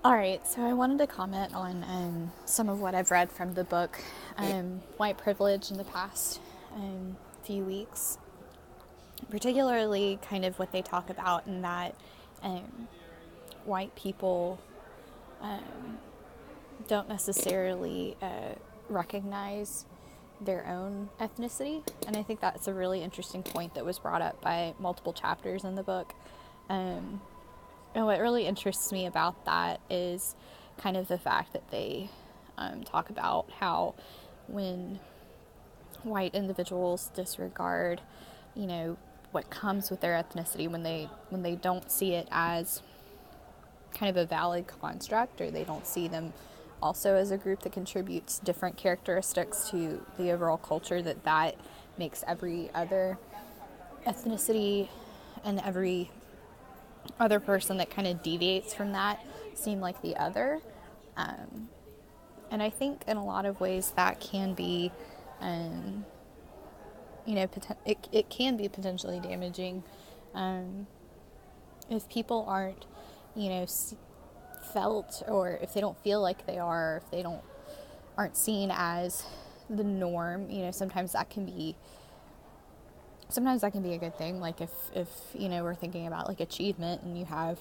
All right, so I wanted to comment on some of what I've read from the book White Privilege in the past few weeks, particularly kind of what they talk about in that um, white people don't necessarily recognize their own ethnicity. And I think that's a really interesting point that was brought up by multiple chapters in the book. Um, and what really interests me about that is kind of the fact that they talk about how when white individuals disregard, you know, what comes with their ethnicity, when they don't see it as kind of a valid construct, or they don't see them also as a group that contributes different characteristics to the overall culture, that makes every other ethnicity and every other person that kind of deviates from that seem like the other. And I think in a lot of ways that can be, um, it can be potentially damaging if people aren't, you know, felt, or if they don't feel like they are, if they don't aren't seen as the norm. Sometimes that can be a good thing. Like if we're thinking about like achievement, and you have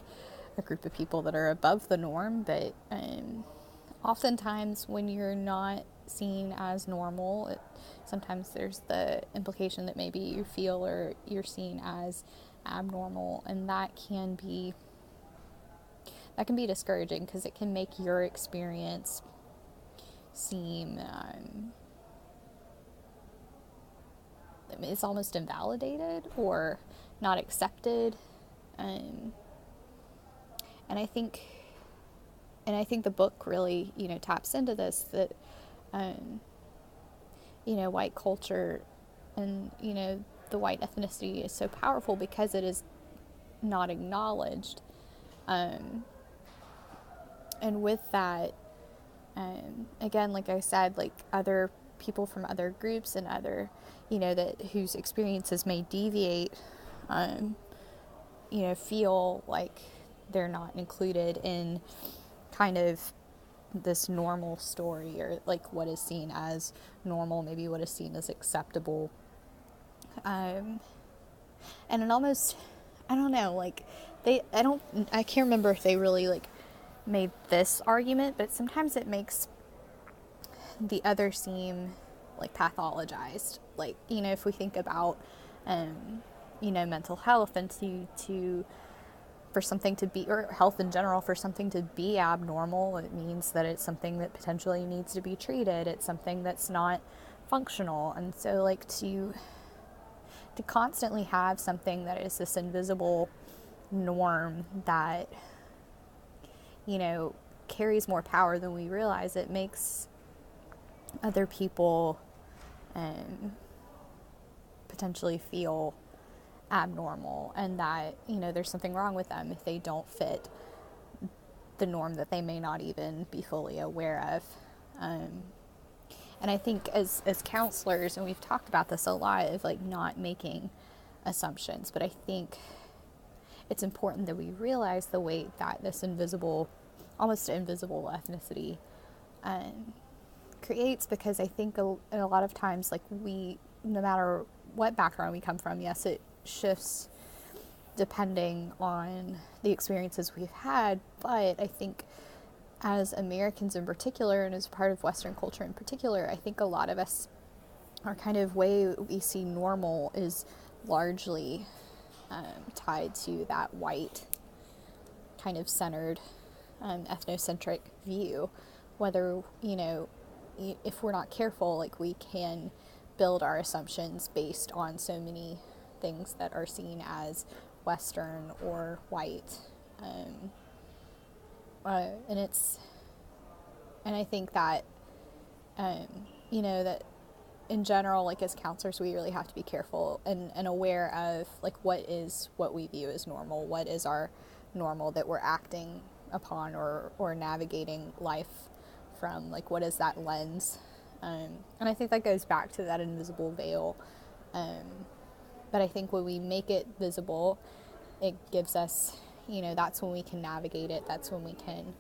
a group of people that are above the norm, but oftentimes when you're not seen as normal, sometimes there's the implication that maybe you feel or you're seen as abnormal, and that can be discouraging, because it can make your experience seem it's almost invalidated or not accepted. um, and I think the book really, taps into this, that um, white culture and, the white ethnicity is so powerful because it is not acknowledged. Um, and with that, again, like I said, like other people from other groups and other, that whose experiences may deviate, um, feel like they're not included in kind of this normal story, or like what is seen as normal, maybe what is seen as acceptable. Um, and it almost, I don't know, like I can't remember if they really like made this argument, but sometimes it makes the other seem like pathologized. Like, if we think about, mental health, and to for something to be, or health in general, for something to be abnormal, it means that it's something that potentially needs to be treated. It's something that's not functional. And so, like, to constantly have something that is this invisible norm that, you know, carries more power than we realize, it makes other people potentially feel abnormal, and that, there's something wrong with them if they don't fit the norm that they may not even be fully aware of. Um, and I think as counselors, and we've talked about this a lot, of like not making assumptions, but I think it's important that we realize the weight that this invisible, almost invisible ethnicity creates, because I think a lot of times, like, no matter what background we come from, yes, it shifts depending on the experiences we've had, but I think as Americans in particular, and as part of Western culture in particular, I think a lot of us, our kind of way we see normal is largely tied to that white kind of centered, ethnocentric view. Whether, if we're not careful, like, we can build our assumptions based on so many things that are seen as Western or white. Um, and I think that, um, that in general, like as counselors, we really have to be careful and aware of like what we view as normal, what is our normal that we're acting upon, or navigating life from, like what is that lens. And I think that goes back to that invisible veil. But I think when we make it visible, it gives us, that's when we can navigate it. That's when we can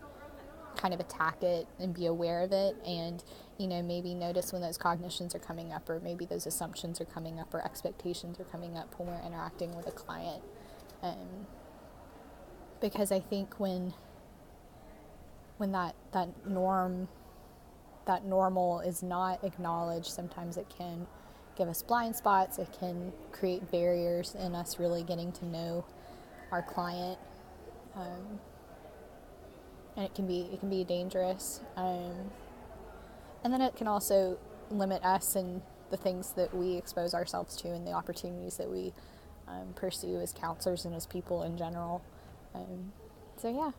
kind of attack it and be aware of it, and maybe notice when those cognitions are coming up, or maybe those assumptions are coming up, or expectations are coming up when we're interacting with a client. Because I think when that normal is not acknowledged, sometimes it can give us blind spots. It can create barriers in us really getting to know our client, and it can be dangerous. And then it can also limit us and the things that we expose ourselves to, and the opportunities that we pursue as counselors and as people in general. So yeah,